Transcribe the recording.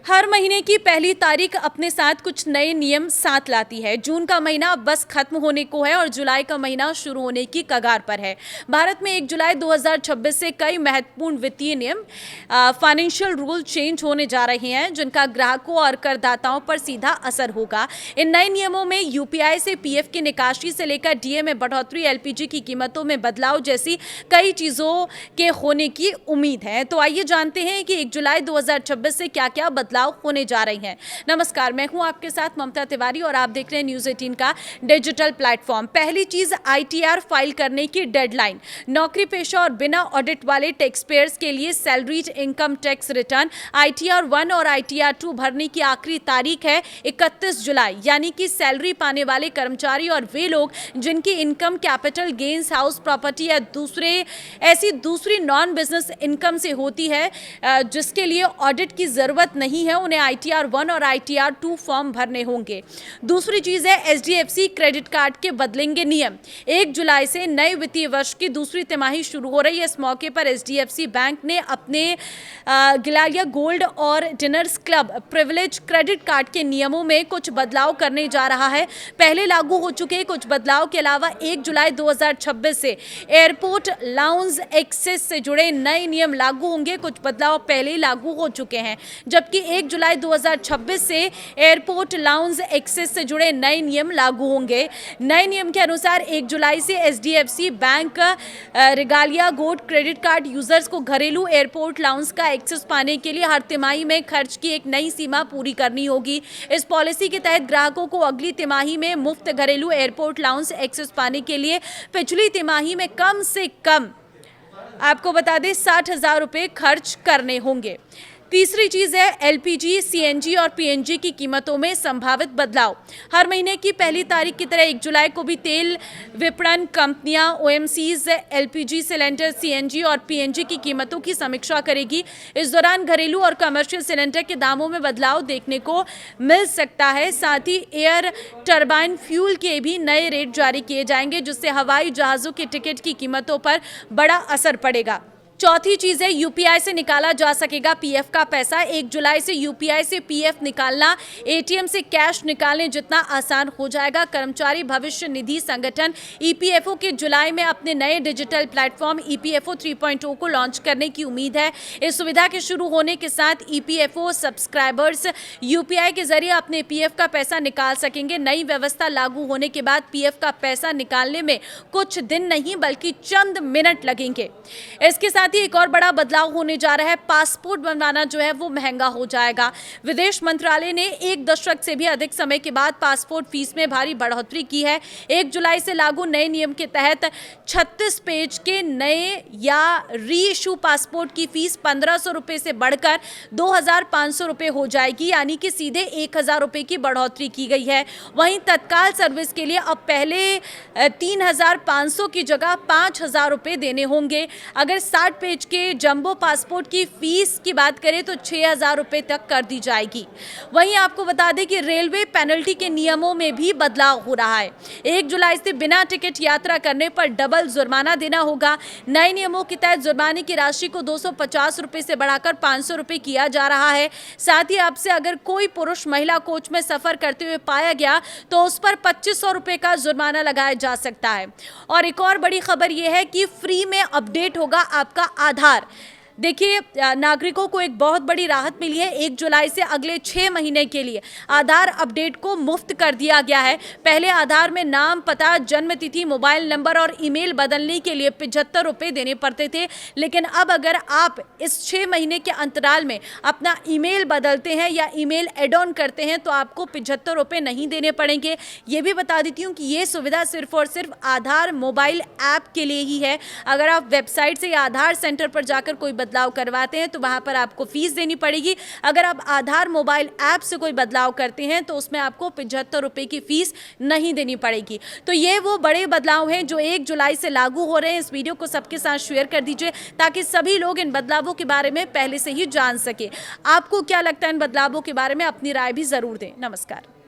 हर महीने की पहली तारीख अपने साथ कुछ नए नियम साथ लाती है। जून का महीना बस खत्म होने को है और जुलाई का महीना शुरू होने की कगार पर है। भारत में 1 जुलाई 2026 से कई महत्वपूर्ण वित्तीय नियम फाइनेंशियल रूल चेंज होने जा रहे हैं, जिनका ग्राहकों और करदाताओं पर सीधा असर होगा। इन नए नियमों में यूपीआई से पीएफ की निकासी से लेकर डीए में बढ़ोतरी, एलपीजी की कीमतों में बदलाव जैसी कई चीजों के होने की उम्मीद है। तो आइए जानते हैं कि 1 जुलाई 2026 से क्या क्या बदलाव होने जा रही हैं। नमस्कार, मैं हूं आपके साथ ममता तिवारी और आप देख रहे हैं न्यूज़ 18 का डिजिटल प्लेटफॉर्म। पहली चीज, आईटीआर फाइल करने की डेडलाइन। नौकरी पेशा और बिना ऑडिट वाले टैक्स पेयर्स के लिए salaried income tax return ITR 1 और आईटीआर 2 भरने की आखिरी तारीख है 31 जुलाई। यानी कि सैलरी पाने वाले कर्मचारी और वे लोग जिनकी income capital gains, house property या दूसरी नॉन बिजनेस इनकम से होती है, जिसके लिए ऑडिट की जरूरत नहीं है, उन्हें आईटीआर 1 और आईटीआर 2 फॉर्म भरने होंगे। दूसरी चीज है, एचडीएफसी क्रेडिट कार्ड के बदलेंगे नियम। 1 जुलाई से नए वित्तीय वर्ष की दूसरी तिमाही शुरू हो रही है। इस मौके पर एचडीएफसी बैंक ने अपने गिलालिया गोल्ड और dinners club privilege credit card के नियमों में कुछ बदलाव करने जा रहा है। पहले लागू हो चुके कुछ बदलाव के अलावा 1 जुलाई 2026 से एयरपोर्ट लाउंज एक्सेस से जुड़े नए नियम लागू होंगे। कुछ बदलाव पहले ही लागू हो चुके हैं, जबकि 1 जुलाई 2026 से एयरपोर्ट लाउंज एक्सेस से जुड़े नए नियम लागू होंगे। नए नियम के अनुसार 1 जुलाई से HDFC bank regalia gold credit card users को घरेलू एयरपोर्ट लाउंज का एक्सेस पाने के लिए हर तिमाही में खर्च की एक नई सीमा पूरी करनी होगी। इस पॉलिसी के तहत ग्राहकों को अगली तिमाही में मुफ्त घरेलू एयरपोर्ट लाउंज एक्सेस पाने के लिए पिछली तिमाही में कम से कम, आपको बता दें, 60,000 रुपये खर्च करने होंगे। तीसरी चीज है, एलपीजी, सीएनजी और पीएनजी की कीमतों में संभावित बदलाव। हर महीने की पहली तारीख की तरह 1 जुलाई को भी तेल विपणन कंपनियां ओएमसीज एलपीजी सिलेंडर, सीएनजी और पीएनजी की कीमतों की समीक्षा करेगी। इस दौरान घरेलू और कमर्शियल सिलेंडर के दामों में बदलाव देखने को मिल सकता है। साथ ही एयर टरबाइन फ्यूल के भी नए रेट जारी किए जाएंगे, जिससे हवाई जहाजों के टिकट की कीमतों पर बड़ा असर पड़ेगा। चौथी चीज है, यूपीआई से निकाला जा सकेगा पीएफ का पैसा। 1 जुलाई से यूपीआई से पीएफ निकालना एटीएम से कैश निकालने जितना आसान हो जाएगा। कर्मचारी भविष्य निधि संगठन ईपीएफओ के जुलाई में अपने नए डिजिटल प्लेटफॉर्म ईपीएफओ 3.0 को लॉन्च करने की उम्मीद है। इस सुविधा के शुरू होने के साथ ईपीएफओ सब्सक्राइबर्स यूपीआई के जरिए अपने पीएफ का पैसा निकाल सकेंगे। नई व्यवस्था लागू होने के बाद पीएफ का पैसा निकालने में कुछ दिन नहीं बल्कि चंद मिनट लगेंगे। इसके साथ एक और बड़ा बदलाव होने जा रहा है, पासपोर्ट बनवाना जो है वो महंगा हो जाएगा। विदेश मंत्रालय ने 1 दशक से भी अधिक समय के बाद पासपोर्ट फीस में भारी बढ़ोतरी की है। 1 जुलाई से लागू नए नियम के तहत 36 पेज के नए या री इशू पासपोर्ट की फीस 1500 रुपए से बढ़कर 2500 रुपए हो जाएगी, यानी कि सीधे 1000 रुपए की बढ़ोतरी की गई है। वहीं तत्काल सर्विस के लिए अब पहले 3500 की जगह 5000 रुपए देने होंगे। अगर 60 पेज के जंबो पासपोर्ट की फीस की बात करें तो 6000 रुपए तक कर दी जाएगी। वहीं आपको बता दें कि रेलवे पेनल्टी के नियमों में भी बदलाव हो रहा है। 1 जुलाई से बिना टिकट यात्रा करने पर डबल जुर्माना देना होगा। नए नियमों के तहत जुर्माने की राशि को 250 रुपए से बढ़ाकर 500 रुपए किया जा रहा है। साथ ही आपसे अगर कोई पुरुष महिला कोच में सफर करते हुए पाया गया तो उस पर 2500 रुपए का जुर्माना लगाया जा सकता है। और एक और बड़ी खबर यह है कि फ्री में अपडेट होगा आपका आधार। देखिए, नागरिकों को एक बहुत बड़ी राहत मिली है। 1 जुलाई से अगले 6 महीने के लिए आधार अपडेट को मुफ्त कर दिया गया है। पहले आधार में नाम, पता, जन्म तिथि, मोबाइल नंबर और ईमेल बदलने के लिए 75 रुपये देने पड़ते थे, लेकिन अब अगर आप इस 6 महीने के अंतराल में अपना ईमेल बदलते हैं या ईमेल एड ऑन करते हैं तो आपको 75 रुपये नहीं देने पड़ेंगे। ये भी बता देती हूँ कि ये सुविधा सिर्फ और सिर्फ आधार मोबाइल ऐप के लिए ही है। अगर आप वेबसाइट से या आधार सेंटर पर जाकर कोई बदलाव करवाते हैं तो वहां पर आपको फीस देनी पड़ेगी। अगर आप आधार मोबाइल ऐप से कोई बदलाव करते हैं तो उसमें आपको 75 रुपए की फीस नहीं देनी पड़ेगी। तो ये वो बड़े बदलाव हैं जो 1 जुलाई से लागू हो रहे हैं। इस वीडियो को सबके साथ शेयर कर दीजिए ताकि सभी लोग इन बदलावों के बारे में पहले से ही जान सके। आपको क्या लगता है इन बदलावों के बारे में? अपनी राय भी जरूर दें। नमस्कार।